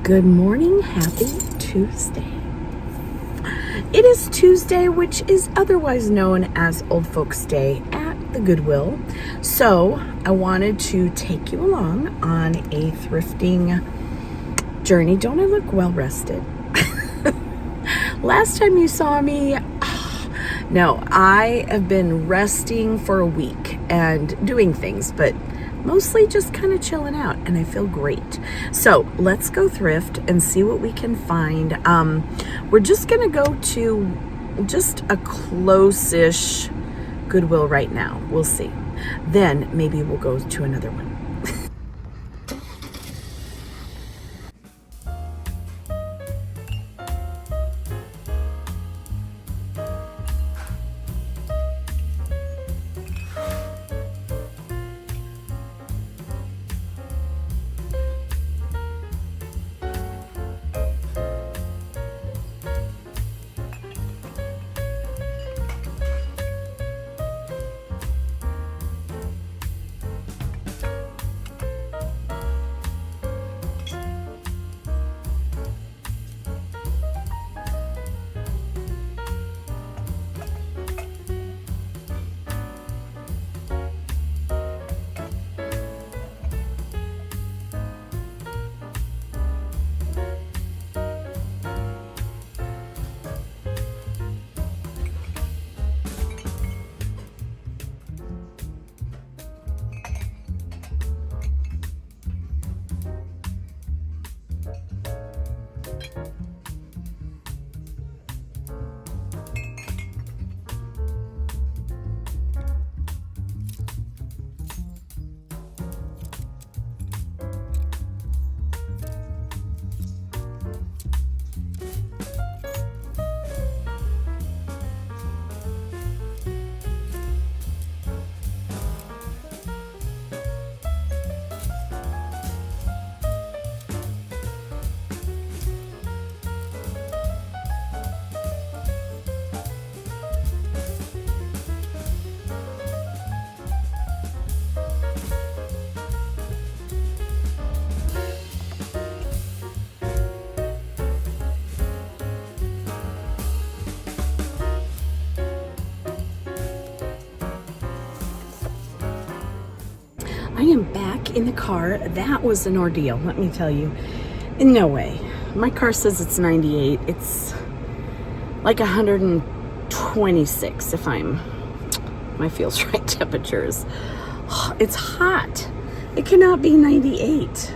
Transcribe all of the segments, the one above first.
Good morning, happy Tuesday. It is Tuesday, which is otherwise known as Old Folks Day at the Goodwill. So I wanted to take you along on a thrifting journey. Don't I look well rested? Last time you saw me, no, I have been resting for a week and doing things, but mostly just kind of chilling out, and I feel great. So let's go thrift and see what we can find. We're just gonna go to just a close-ish Goodwill right now. We'll see. Then maybe we'll go to another one. I am back in the car. That was an ordeal, let me tell you. In no way. My car says it's 98. It's like 126 if my feels right temperatures. It's hot. It cannot be 98.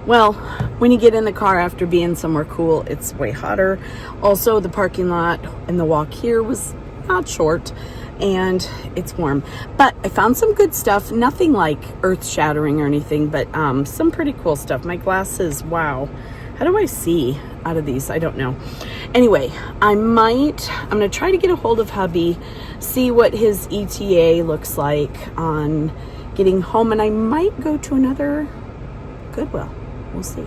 Well, when you get in the car after being somewhere cool, it's way hotter. Also, the parking lot and the walk here was not short, and it's warm. But I found some good stuff, nothing like earth-shattering or anything, but some pretty cool stuff. My glasses, wow. How do I see out of these? I don't know. Anyway, I'm gonna try to get a hold of hubby, see what his ETA looks like on getting home, and I might go to another Goodwill. We'll see.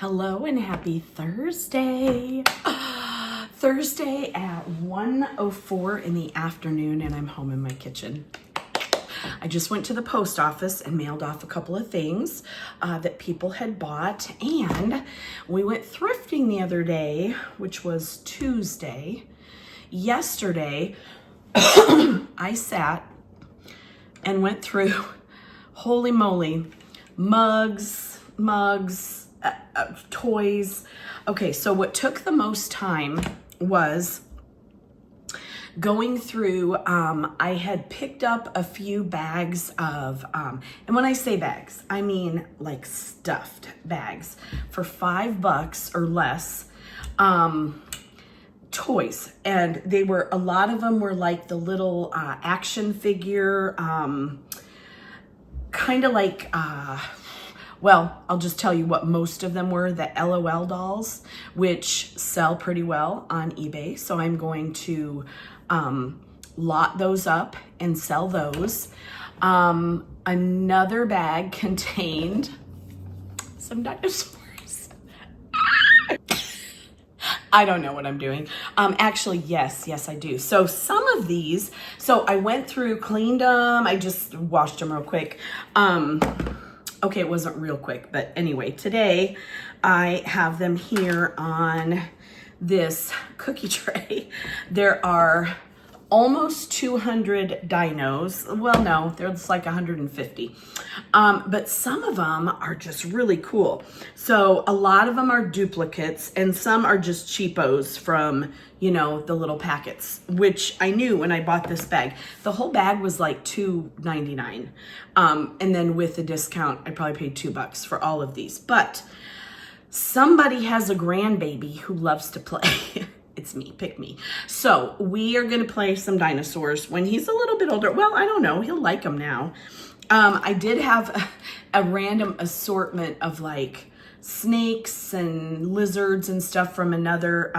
Hello and happy Thursday. Thursday at 1:04 in the afternoon, and I'm home in my kitchen. I just went to the post office and mailed off a couple of things that people had bought, and we went thrifting the other day, which was Tuesday. Yesterday, I sat and went through, holy moly, mugs, toys. Okay, so what took the most time was going through, I had picked up a few bags of, and when I say bags, I mean like stuffed bags for $5 or less, toys. And they were, a lot of them were like the little action figure, kind of like, well, I'll just tell you what most of them were, the LOL dolls, which sell pretty well on eBay. So I'm going to lot those up and sell those. Another bag contained some dinosaurs. I don't know what I'm doing. Actually, yes, I do. So some of these, so I went through, cleaned them. I just washed them real quick. Okay, it wasn't real quick, but anyway, today I have them here on this cookie tray. There are almost 200 dinos. Well, no, there's like 150. But some of them are just really cool. So a lot of them are duplicates and some are just cheapos from, you know, the little packets, which I knew when I bought this bag. The whole bag was like $2.99. And then with the discount, I probably paid $2 for all of these. But somebody has a grandbaby who loves to play. It's me, pick me. So we are gonna play some dinosaurs when he's a little bit older. Well, I don't know, he'll like them now. I did have a random assortment of like snakes and lizards and stuff from another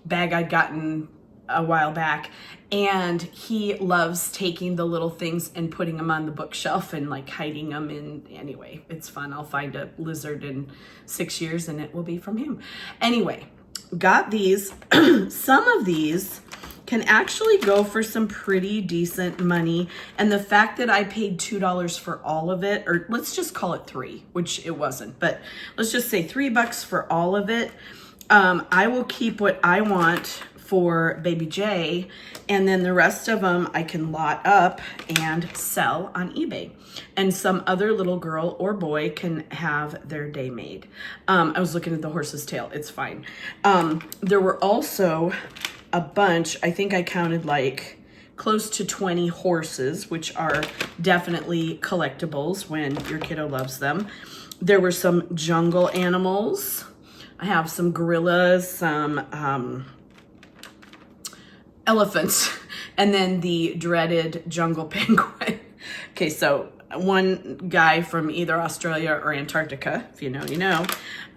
bag I'd gotten a while back. And he loves taking the little things and putting them on the bookshelf and like hiding them in. Anyway, it's fun. I'll find a lizard in 6 years and it will be from him. Anyway, got these. Some of these can actually go for some pretty decent money. And the fact that I paid $2 for all of it, or let's just call it $3, which it wasn't, but let's just say $3 for all of it. I will keep what I want for baby J, and then the rest of them I can lot up and sell on eBay. And some other little girl or boy can have their day made. I was looking at the horse's tail, it's fine. There were also a bunch, I think I counted like close to 20 horses, which are definitely collectibles when your kiddo loves them. There were some jungle animals. I have some gorillas, some elephants, and then the dreaded jungle penguin. Okay, so one guy from either Australia or Antarctica, if you know, you know.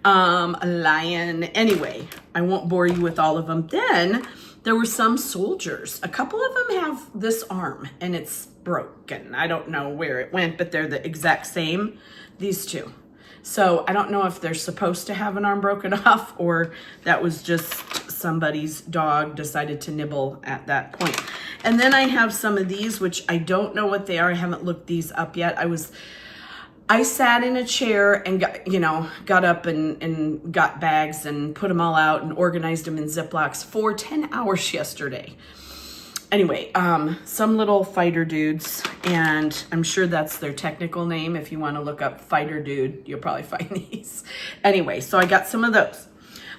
A lion. Anyway, I won't bore you with all of them. Then there were some soldiers. A couple of them have this arm and it's broken. I don't know where it went, but they're the exact same, these two. So I don't know if they're supposed to have an arm broken off or that was just somebody's dog decided to nibble at that point. And then I have some of these, which I don't know what they are. I haven't looked these up yet. I sat in a chair and got up and got bags and put them all out and organized them in Ziplocs for 10 hours yesterday. Anyway, some little fighter dudes, and I'm sure that's their technical name. If you want to look up fighter dude, you'll probably find these. Anyway, so I got some of those.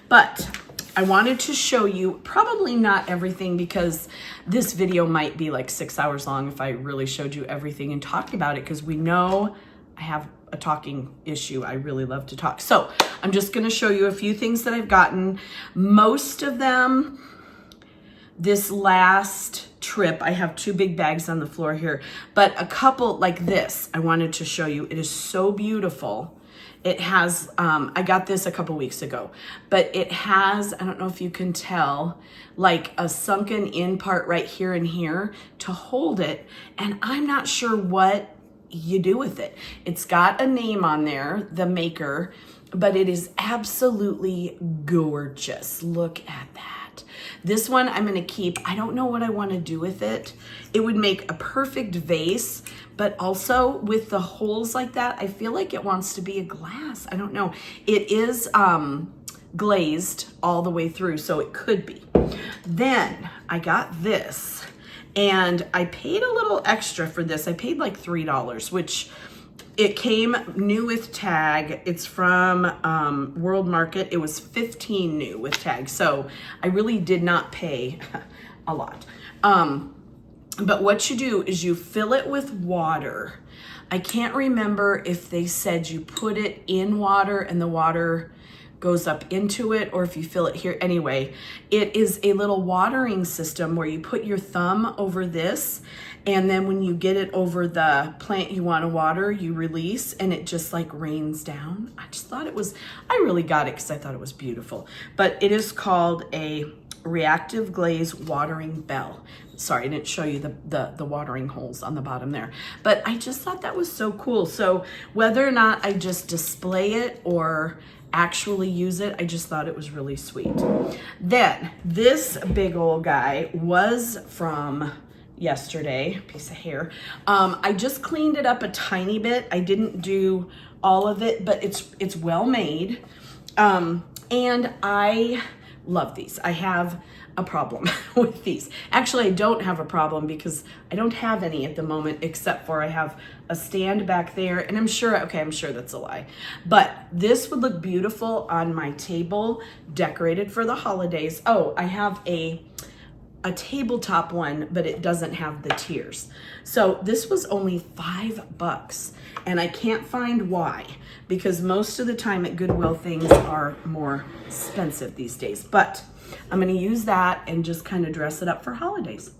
But I wanted to show you, probably not everything, because this video might be like 6 hours long if I really showed you everything and talked about it, because we know I have a talking issue. I really love to talk. So I'm just going to show you a few things that I've gotten. Most of them, this last trip, I have 2 big bags on the floor here, but a couple like this I wanted to show you. It is so beautiful. It has, I got this a couple weeks ago, but it has, I don't know if you can tell, like a sunken in part right here and here to hold it. And I'm not sure what you do with it. It's got a name on there, the maker. but it is absolutely gorgeous. Look at that. This one I'm gonna keep. I don't know what I wanna do with it. It would make a perfect vase, but also with the holes like that, I feel like it wants to be a glass. I don't know. It is glazed all the way through, so it could be. Then I got this, and I paid a little extra for this. I paid like $3, which it came new with tag. It's from World Market. It was $15 new with tag, so I really did not pay a lot. But what you do is you fill it with water. I can't remember if they said you put it in water and the water goes up into it, or if you fill it here. Anyway, it is a little watering system where you put your thumb over this, and then when you get it over the plant you want to water, you release, and it just like rains down. I just thought it was, I really got it because I thought it was beautiful. But it is called a reactive glaze watering bell. Sorry, I didn't show you the watering holes on the bottom there, but I just thought that was so cool. So whether or not I just display it or actually use it, I just thought it was really sweet. Then this big old guy was from yesterday, piece of hair. I just cleaned it up a tiny bit. I didn't do all of it, but it's well made. And I love these. I have a problem with these. Actually, I don't have a problem because I don't have any at the moment, except for I have a stand back there, and I'm sure that's a lie. But this would look beautiful on my table, decorated for the holidays. Oh, I have a tabletop one, but it doesn't have the tiers. So this was only $5, and I can't find why, because most of the time at Goodwill things are more expensive these days. But I'm gonna use that and just kind of dress it up for holidays.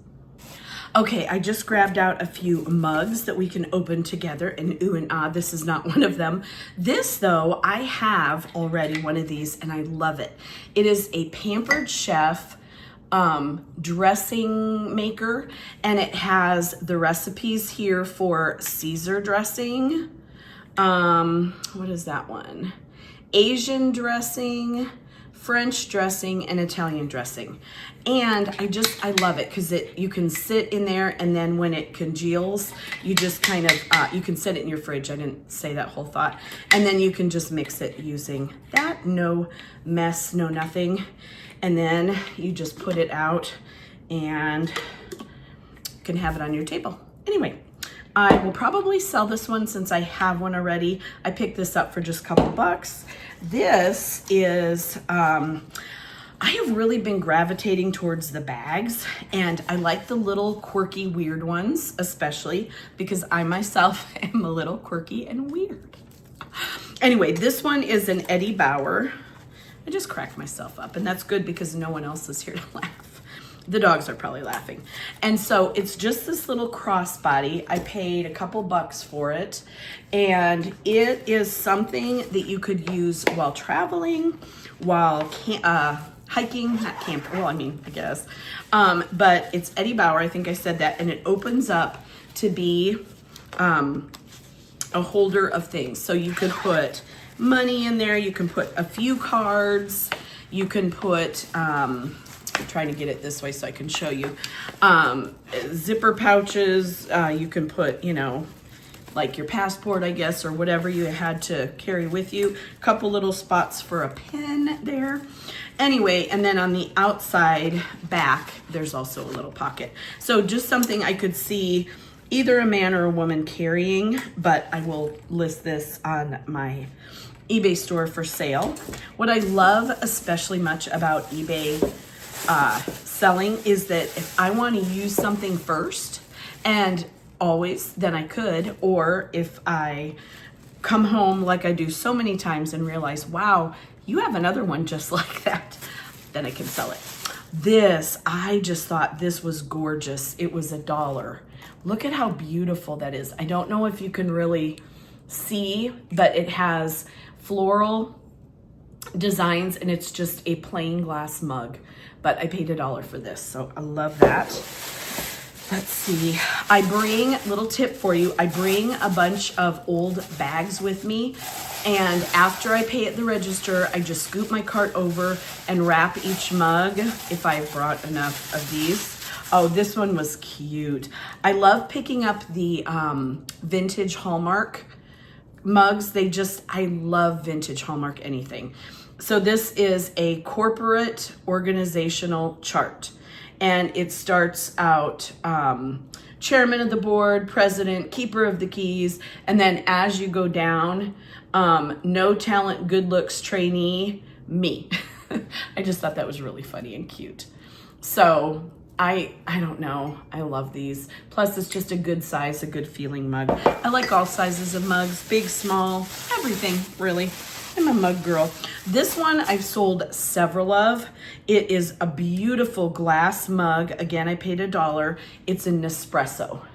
Okay, I just grabbed out a few mugs that we can open together, and ooh and ah, this is not one of them. This though, I have already one of these and I love it. It is a Pampered Chef dressing maker, and it has the recipes here for Caesar dressing. What is that one? Asian dressing, French dressing, and Italian dressing. And I love it because you can sit in there, and then when it congeals, you just kind of, you can set it in your fridge. I didn't say that whole thought. And then you can just mix it using that. No mess, no nothing. And then you just put it out and you can have it on your table. Anyway, I will probably sell this one since I have one already. I picked this up for just a couple bucks. This is, I have really been gravitating towards the bags, and I like the little quirky, weird ones, especially because I myself am a little quirky and weird. Anyway, this one is an Eddie Bauer. I just cracked myself up, and that's good because no one else is here to laugh. The dogs are probably laughing. And so it's just this little crossbody. I paid a couple bucks for it, and it is something that you could use while traveling, while hiking, not camp, well, I mean, I guess. But it's Eddie Bauer, I think I said that, and it opens up to be a holder of things. So you could put money in there, you can put a few cards, you can put, I'm trying to get it this way so I can show you, zipper pouches, you can put, you know, like your passport, I guess, or whatever you had to carry with you. A couple little spots for a pen there. Anyway, and then on the outside back, there's also a little pocket. So just something I could see either a man or a woman carrying, but I will list this on my eBay store for sale. What I love especially much about eBay selling is that if I want to use something first, and always, then I could, or if I come home like I do so many times and realize, wow, you have another one just like that, then I can sell it. This, I just thought this was gorgeous. It was $1. Look at how beautiful that is. I don't know if you can really see, but it has floral designs, and it's just a plain glass mug. But I paid $1 for this, so I love that. Let's see. Little tip for you, I bring a bunch of old bags with me, and after I pay at the register, I just scoop my cart over and wrap each mug if I've brought enough of these. Oh, this one was cute. I love picking up the vintage Hallmark mugs. I love vintage Hallmark anything. So this is a corporate organizational chart. And it starts out chairman of the board, president, keeper of the keys. And then as you go down, no talent, good looks trainee, me. I just thought that was really funny and cute. So I don't know. I love these. Plus it's just a good size, a good feeling mug. I like all sizes of mugs, big, small, everything really. I'm a mug girl. This one I've sold several of. It is a beautiful glass mug. Again, I paid $1. It's a Nespresso.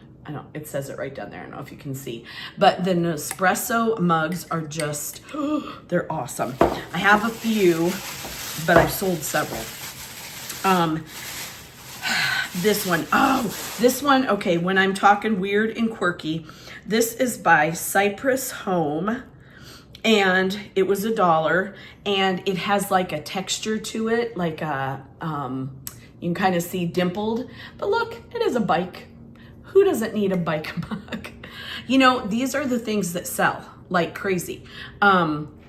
It says it right down there. I don't know if you can see. But the Nespresso mugs are just, they're awesome. I have a few, but I've sold several. This one, okay, when I'm talking weird and quirky, this is by Cypress Home. And it was $1, and it has like a texture to it, like a, you can kind of see dimpled, but look, it is a bike. Who doesn't need a bike mug? You know, these are the things that sell like crazy.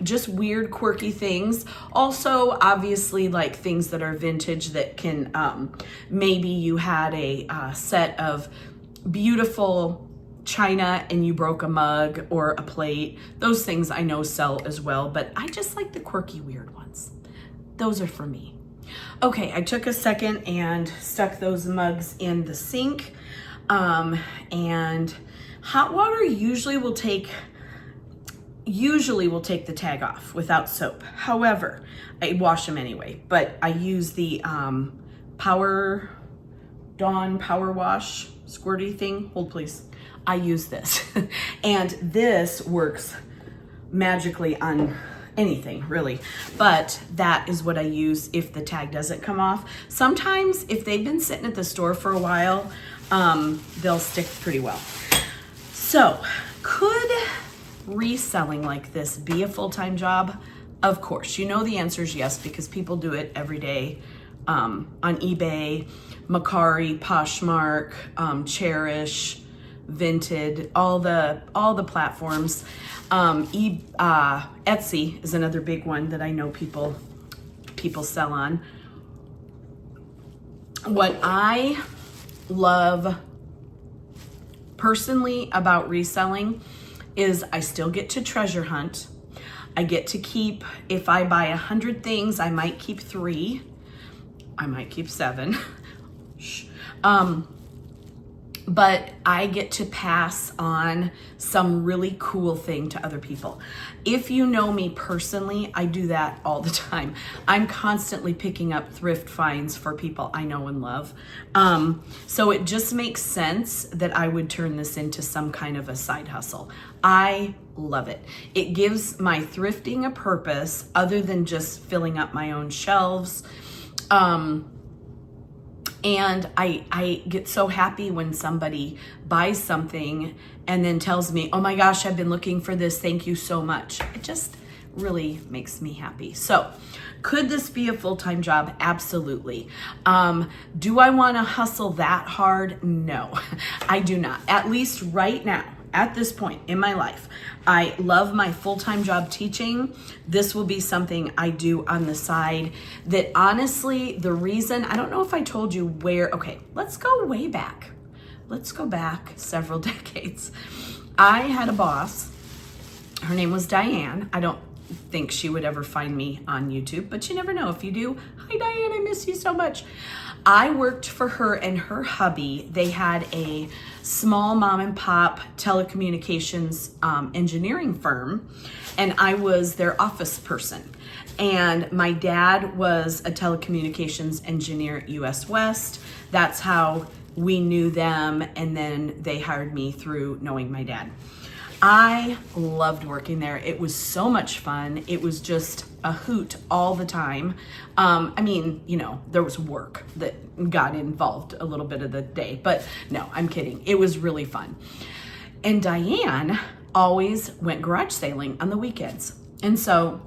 Just weird, quirky things. Also, obviously, like things that are vintage that can, maybe you had a set of beautiful china and you broke a mug or a plate. Those things I know sell as well, but I just like the quirky, weird ones. Those are for me. Okay, I took a second and stuck those mugs in the sink. And hot water usually will take the tag off without soap. However, I wash them anyway, but I use the Dawn Power Wash squirty thing. Hold please. I use this and this works magically on anything really, but that is what I use if the tag doesn't come off. Sometimes if they've been sitting at the store for a while, they'll stick pretty well. So could reselling like this be a full-time job? Of course, you know the answer is yes, because people do it every day on eBay, Macari, Poshmark, Cherish, Vinted, all the platforms. Etsy is another big one that I know people sell on. What I love personally about reselling is I still get to treasure hunt. I get to keep, if I buy 100 things, I might keep 3. I might keep 7. Shh. But I get to pass on some really cool thing to other people. If you know me personally, I do that all the time. I'm constantly picking up thrift finds for people I know and love. So it just makes sense that I would turn this into some kind of a side hustle. I love it. It gives my thrifting a purpose other than just filling up my own shelves. And I get so happy when somebody buys something and then tells me, oh my gosh, I've been looking for this. Thank you so much. It just really makes me happy. So could this be a full-time job? Absolutely. Do I want to hustle that hard? No, I do not. At least right now, at this point in my life, I love my full-time job teaching. This will be something I do on the side that honestly, the reason, I don't know if I told you where, okay, let's go way back. Let's go back several decades. I had a boss, her name was Diane. I don't think she would ever find me on YouTube, but you never know. If you do, hi Diane, I miss you so much. I worked for her and her hubby. They had a small mom and pop telecommunications engineering firm, and I was their office person. And my dad was a telecommunications engineer at US West. That's how we knew them, and then they hired me through knowing my dad. I loved working there. It was so much fun. It was just a hoot all the time. I mean, you know, there was work that got involved a little bit of the day, but no, I'm kidding. It was really fun. And Diane always went garage sailing on the weekends. And so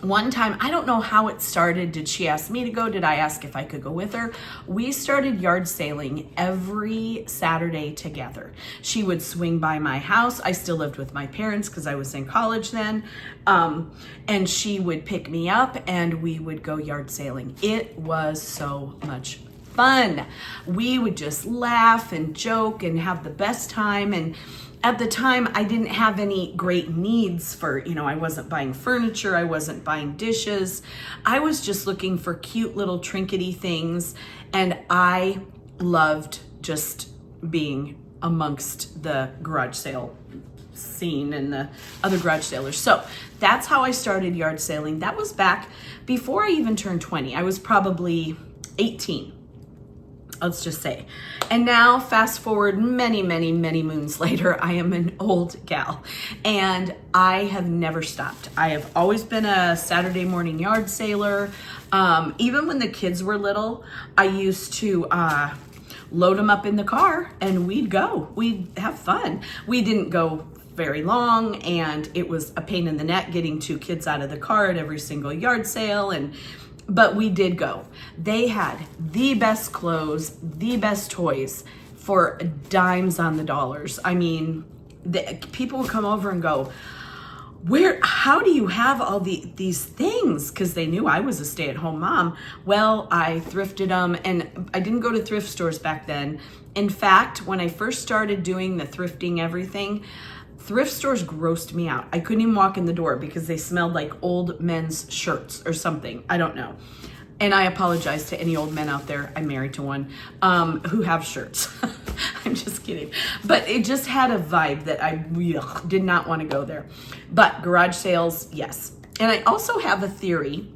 one time, I don't know how it started. Did she ask me to go? Did I ask if I could go with her? We started yard sailing every Saturday together. She would swing by my house. I still lived with my parents because I was in college then. And she would pick me up and we would go yard sailing. It was so much fun. We would just laugh and joke and have the best time. And at the time, I didn't have any great needs for, you know, I wasn't buying furniture, I wasn't buying dishes. I was just looking for cute little trinkety things. And I loved just being amongst the garage sale scene and the other garage sailors. So that's how I started yard sailing. That was back before I even turned 20. I was probably 18. Let's just say. And now fast forward many, many, many moons later, I am an old gal and I have never stopped. I have always been a Saturday morning yard sailor. Even when the kids were little, I used to load them up in the car and we'd go. We'd have fun. We didn't go very long and it was a pain in the neck getting 2 kids out of the car at every single yard sale, but we did go. They had the best clothes, the best toys for dimes on the dollars. I mean, people would come over and go, how do you have all these things? Because they knew I was a stay-at-home mom. Well, I thrifted them, and I didn't go to thrift stores back then. In fact, when I first started doing the thrifting everything, thrift stores grossed me out. I couldn't even walk in the door because they smelled like old men's shirts or something. I don't know. And I apologize to any old men out there. I'm married to one who have shirts. I'm just kidding. But it just had a vibe that I did not want to go there. But garage sales, yes. And I also have a theory.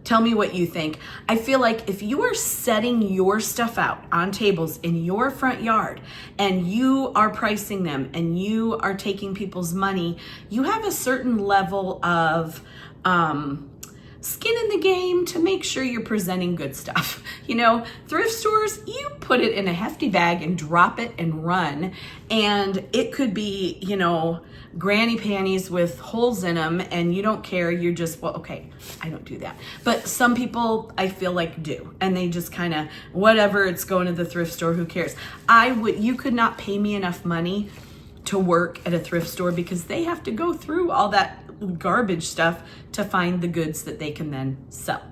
Tell me what you think. I feel like if you are setting your stuff out on tables in your front yard and you are pricing them and you are taking people's money, you have a certain level of skin in the game to make sure you're presenting good stuff. You know, thrift stores, you put it in a hefty bag and drop it and run. And it could be, you know, granny panties with holes in them and you don't care. You're just, well, okay, I don't do that. But some people I feel like do. And they just kind of, whatever, it's going to the thrift store, who cares? You could not pay me enough money to work at a thrift store because they have to go through all that garbage stuff to find the goods that they can then sell.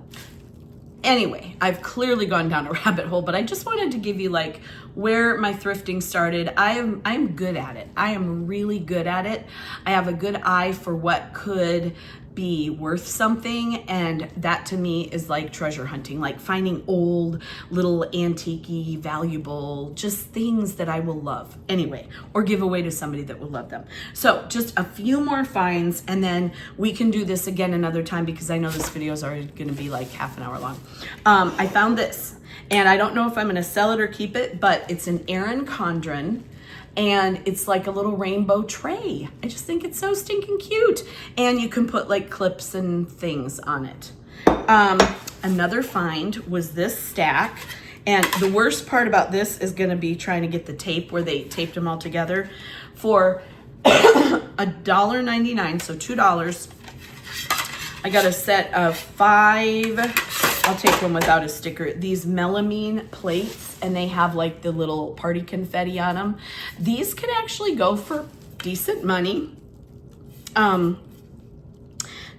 Anyway, I've clearly gone down a rabbit hole, but I just wanted to give you like where my thrifting started. I'm good at it. I am really good at it. I have a good eye for what could be worth something, and that to me is like treasure hunting, like finding old little antique-y, valuable, just things that I will love anyway, or give away to somebody that will love them. So just a few more finds, and then we can do this again another time because I know this video is already going to be like half an hour long. I found this, and I don't know if I'm going to sell it or keep it, but it's an Erin Condren. And it's like a little rainbow tray. I just think it's so stinking cute. And you can put like clips and things on it. Another find was this stack. And the worst part about this is gonna be trying to get the tape where they taped them all together. For $1.99, so $2, I got a set of 5, I'll take one without a sticker, these melamine plates, and they have like the little party confetti on them. These can actually go for decent money.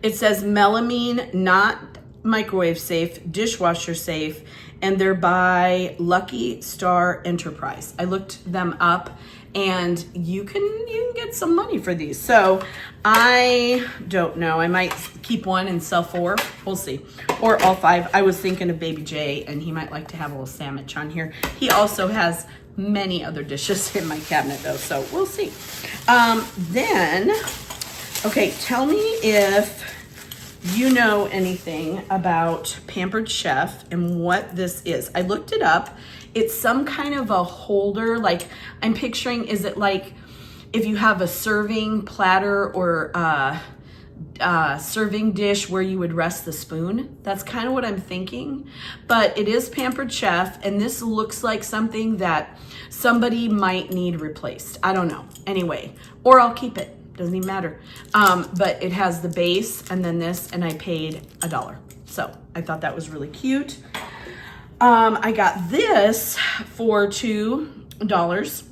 It says melamine, not microwave safe, dishwasher safe, and they're by Lucky Star Enterprise. I looked them up, and you can get some money for these. So I don't know. I might keep one and sell 4. We'll see. Or all 5. I was thinking of Baby J, and he might like to have a little sandwich on here. He also has many other dishes in my cabinet, though, so we'll see. Then, okay, tell me if you know anything about Pampered Chef and what this is. I looked it up. It's some kind of a holder, like I'm picturing, is it like if you have a serving platter or serving dish where you would rest the spoon. That's kind of what I'm thinking. But it is Pampered Chef, and this looks like something that somebody might need replaced. I don't know. Anyway, or I'll keep it. Doesn't even matter. But it has the base and then this, and I paid $1. So I thought that was really cute. I got this for $2.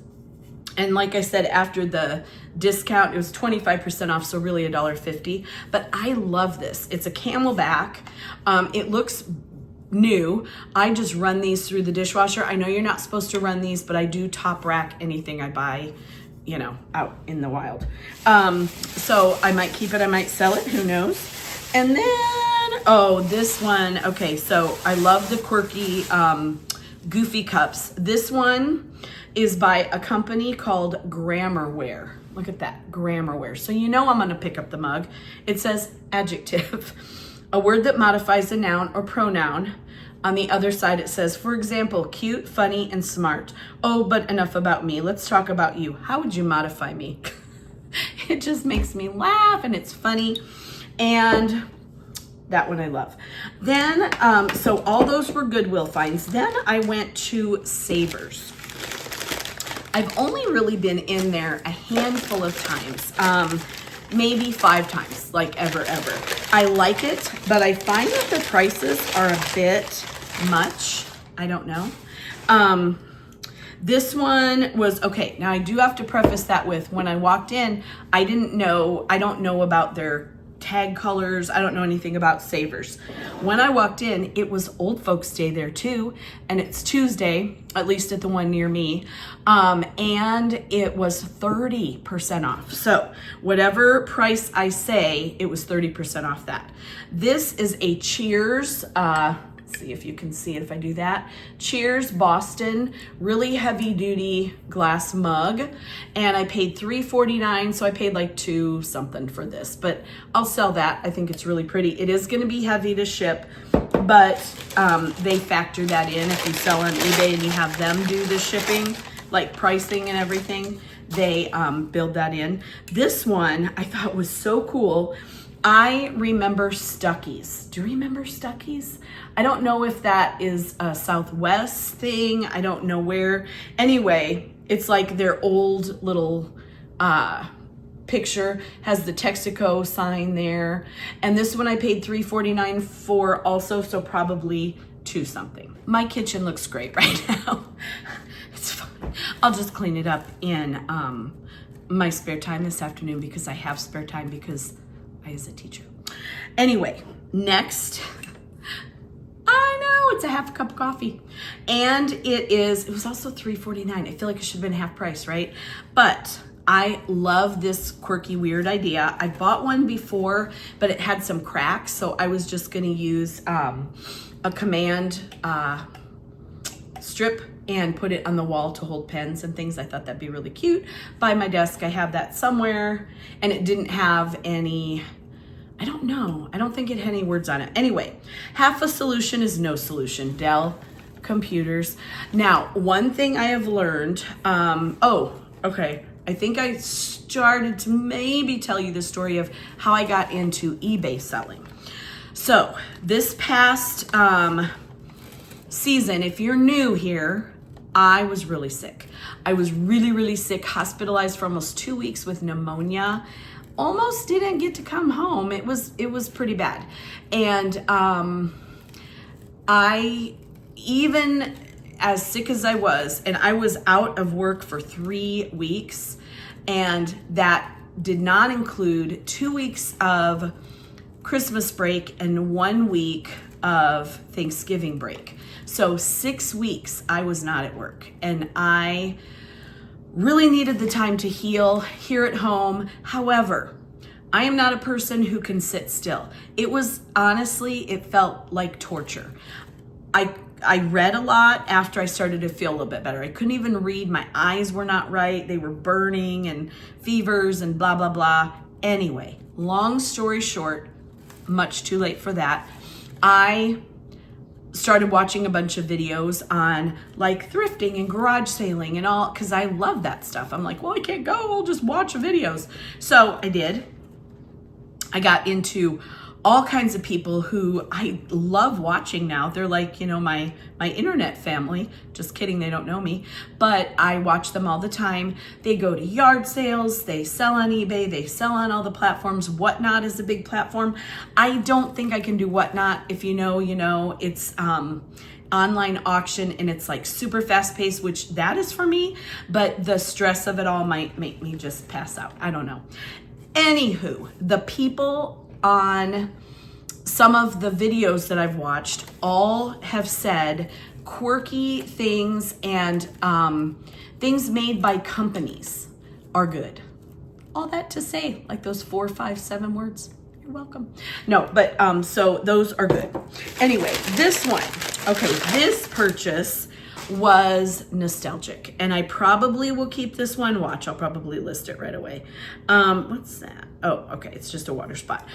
And like I said, after the discount, it was 25% off, so really $1.50. But I love this. It's a camelback. It looks new. I just run these through the dishwasher. I know you're not supposed to run these, but I do top rack anything I buy, you know, out in the wild. So I might keep it, I might sell it, who knows? And then, oh, this one. Okay, so I love the quirky goofy cups. This one is by a company called Grammarware. Look at that, Grammarware. So you know I'm gonna pick up the mug. It says adjective, a word that modifies a noun or pronoun. On the other side it says, for example, cute, funny, and smart. Oh, but enough about me. Let's talk about you. How would you modify me? It just makes me laugh and it's funny. And that one I love. Then, so all those were Goodwill finds. Then I went to Savers. I've only really been in there a handful of times, maybe 5 times, like ever. I like it, but I find that the prices are a bit much. I don't know. This one was, okay, now I do have to preface that with, when I walked in, I don't know about their tag colors. I don't know anything about Savers. When I walked in, it was Old Folks Day there too, and it's Tuesday, at least at the one near me, and it was 30% off. So whatever price I say, it was 30% off that. This is a Cheers, let's see if you can see it if I do that. Cheers Boston, really heavy duty glass mug. And I paid $3.49, so I paid like $2 something for this, but I'll sell that. I think it's really pretty. It is gonna be heavy to ship, but they factor that in. If you sell on eBay and you have them do the shipping, like pricing and everything, they build that in. This one I thought was so cool. I remember Stuckey's. Do you remember Stuckey's? I don't know if that is a Southwest thing. I don't know where. Anyway, it's like their old little picture, has the Texaco sign there. And this one I paid $3.49 for also, so probably $2 something. My kitchen looks great right now. It's fine. I'll just clean it up in my spare time this afternoon, because I have spare time because I is a teacher. Anyway, next, I know it's a half a cup of coffee, and it was also $3.49. I feel like it should have been half price, right? But I love this quirky, weird idea. I bought one before, but it had some cracks, so I was just gonna use a command strip and put it on the wall to hold pens and things. I thought that'd be really cute. By my desk, I have that somewhere, and it didn't have any, I don't know. I don't think it had any words on it. Anyway, half a solution is no solution. Dell computers. Now, one thing I have learned, okay. I think I started to maybe tell you the story of how I got into eBay selling. So this past season, if you're new here, I was really sick. I was really, really sick, hospitalized for almost 2 weeks with pneumonia. Almost didn't get to come home. It was pretty bad. And I, even as sick as I was, and I was out of work for 3 weeks, and that did not include 2 weeks of Christmas break and 1 week of Thanksgiving break. So 6 weeks I was not at work, and I really needed the time to heal here at home. However, I am not a person who can sit still. It was, honestly, it felt like torture. I read a lot after I started to feel a little bit better. I couldn't even read. My eyes were not right. They were burning and fevers and blah, blah, blah. Anyway, long story short, much too late for that. I started watching a bunch of videos on like thrifting and garage sailing and all, because I love that stuff. I'm like, well, I can't go, I'll just watch videos. So I did. I got into all kinds of people who I love watching now. They're like, you know, my internet family. Just kidding, they don't know me, but I watch them all the time. They go to yard sales, they sell on eBay, they sell on all the platforms. Whatnot is a big platform. I don't think I can do Whatnot. If you know, you know. It's online auction, and it's like super fast paced, which that is for me, but the stress of it all might make me just pass out. I don't know. Anywho, the people on some of the videos that I've watched all have said quirky things and things made by companies are good. All that to say, like those 4, 5, 7 words. You're welcome. No, but so those are good. Anyway, this one. Okay, this purchase was nostalgic, and I probably will keep this one. Watch, I'll probably list it right away. What's that? Oh, okay, it's just a water spot.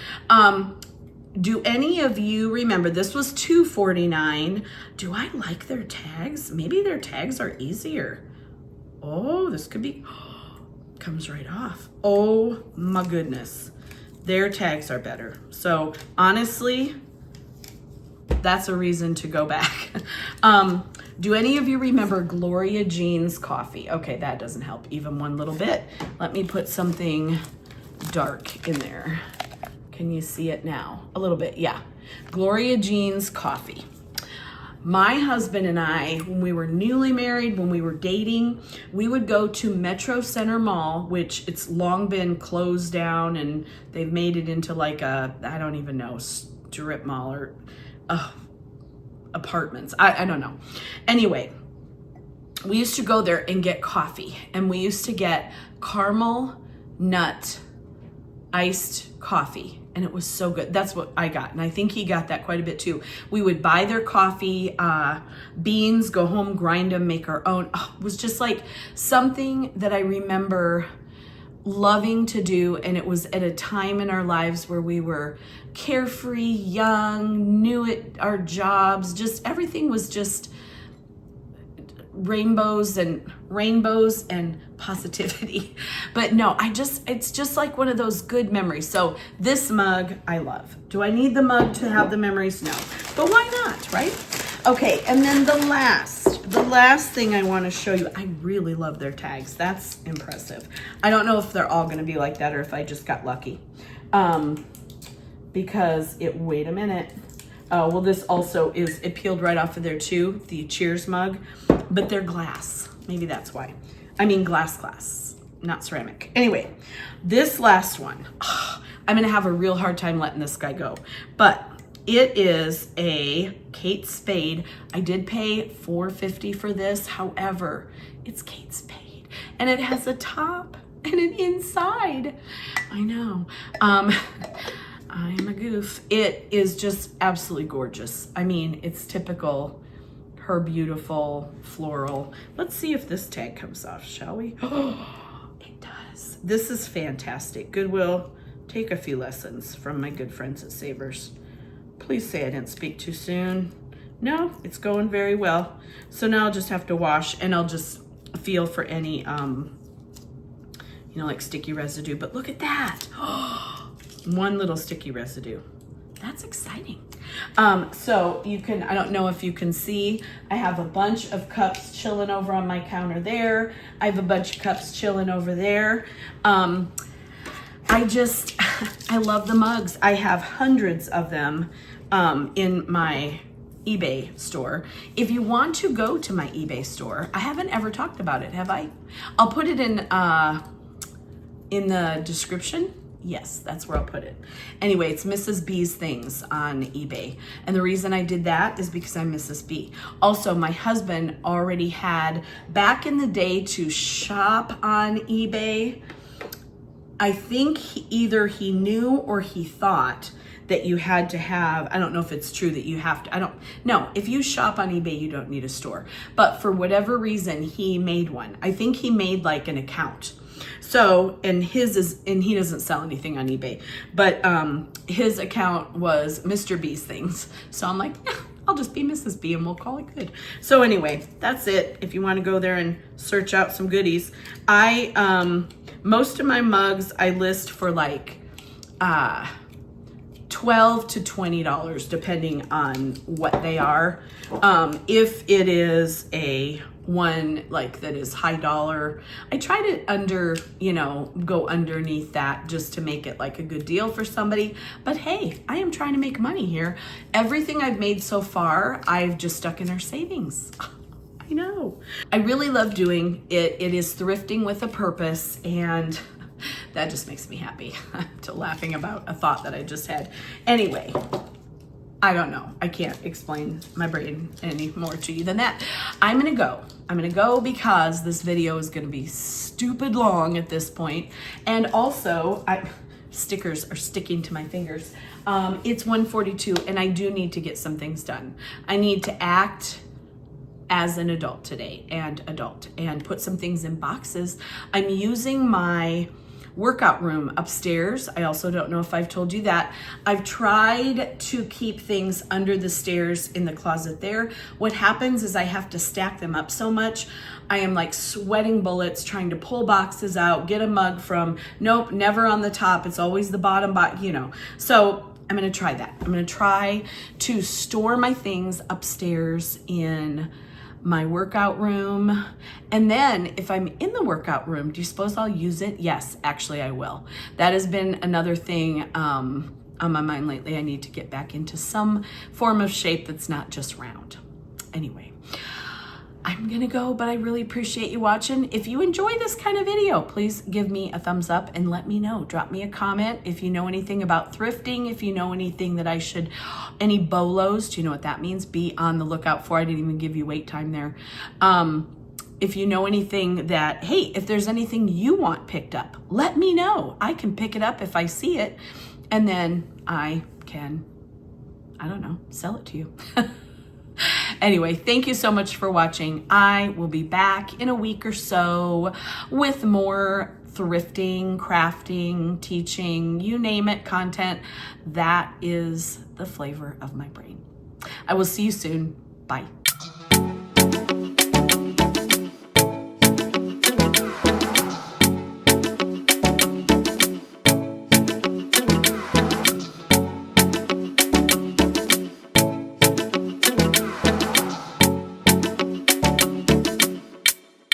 Do any of you remember, this was $2.49. Do I like their tags? Maybe their tags are easier. Oh, this could be, comes right off. Oh my goodness. Their tags are better. So honestly, that's a reason to go back. Do any of you remember Gloria Jean's coffee? Okay, that doesn't help even one little bit. Let me put something dark in there. Can you see it now? A little bit, yeah. Gloria Jean's coffee. My husband and I, when we were newly married, when we were dating, we would go to Metro Center Mall, which it's long been closed down, and they've made it into like a, I don't even know, strip mall or apartments. I don't know. Anyway, we used to go there and get coffee, and we used to get caramel nut iced coffee, and it was so good. That's what I got, and I think he got that quite a bit too. We would buy their coffee beans, go home, grind them, make our own. Oh, it was just like something that I remember loving to do, and it was at a time in our lives where we were carefree, young, new at our jobs, just everything was just rainbows and positivity. But no, it's just like one of those good memories. So this mug I love. Do I need the mug to have the memories? No, but why not, right? Okay, and then the last thing I want to show you, I really love their tags. That's impressive. I don't know if they're all going to be like that or if I just got lucky. Because wait a minute. Oh, well, this also is, it peeled right off of there too, the Cheers mug, but they're glass. Maybe that's why. I mean glass, not ceramic. Anyway, this last one, I'm gonna have a real hard time letting this guy go, but it is a Kate Spade. I did pay $4.50 for this. However, it's Kate Spade, and it has a top and an inside. I know. I'm a goof. It is just absolutely gorgeous. I mean, it's typical, her beautiful floral. Let's see if this tag comes off, shall we? Oh, it does. This is fantastic. Goodwill, take a few lessons from my good friends at Savers. Please say I didn't speak too soon. No, it's going very well. So now I'll just have to wash, and I'll just feel for any, like sticky residue. But look at that. One little sticky residue. That's exciting. So you can, I don't know if you can see, I have a bunch of cups chilling over on my counter there. I have a bunch of cups chilling over there. I love the mugs. I have hundreds of them in my eBay store. If you want to go to my eBay store, I haven't ever talked about it, have I? I'll put it in the description. Yes, that's where I'll put it. Anyway, it's mrsbsthings on eBay. And the reason I did that is because I'm Mrs. B. Also, my husband already had, back in the day, to shop on eBay, I think either he knew or he thought that you had to have, I don't know if it's true that you have to, no, if you shop on eBay, you don't need a store. But for whatever reason, he made one. I think he made like an account. So, and he doesn't sell anything on eBay, but his account was Mr. B's Things. So I'm like, I'll just be Mrs. B and we'll call it good. So anyway, that's it. If you want to go there and search out some goodies, most of my mugs I list for like $12 to $20 depending on what they are. If it is a one like that is high dollar, I try to go underneath that just to make it like a good deal for somebody. But hey, I am trying to make money here. Everything I've made so far, I've just stuck in our savings. I know. I really love doing it. It is thrifting with a purpose, and that just makes me happy. I'm laughing about a thought that I just had. Anyway, I don't know. I can't explain my brain any more to you than that. I'm gonna go because this video is gonna be stupid long at this point. And also, stickers are sticking to my fingers. It's 1:42 and I do need to get some things done. I need to act as an adult today and put some things in boxes. I'm using my workout room upstairs. I also don't know if I've told you that. I've tried to keep things under the stairs in the closet there. What happens is I have to stack them up so much. I am like sweating bullets trying to pull boxes out, get a mug from, nope, never on the top. It's always the bottom, So I'm gonna try that. I'm gonna try to store my things upstairs in my workout room. And then if I'm in the workout room, do you suppose I'll use it? Yes, actually I will. That has been another thing on my mind lately. I need to get back into some form of shape that's not just round. Anyway, I'm gonna go, but I really appreciate you watching. If you enjoy this kind of video, please give me a thumbs up and let me know. Drop me a comment if you know anything about thrifting, if you know anything that I should, any BOLOs, do you know what that means? Be on the lookout for. I didn't even give you wait time there. If you know anything that, hey, if there's anything you want picked up, let me know. I can pick it up if I see it, and then I can, I don't know, sell it to you. Anyway, thank you so much for watching. I will be back in a week or so with more thrifting, crafting, teaching, you name it, content. That is the flavor of my brain. I will see you soon. Bye.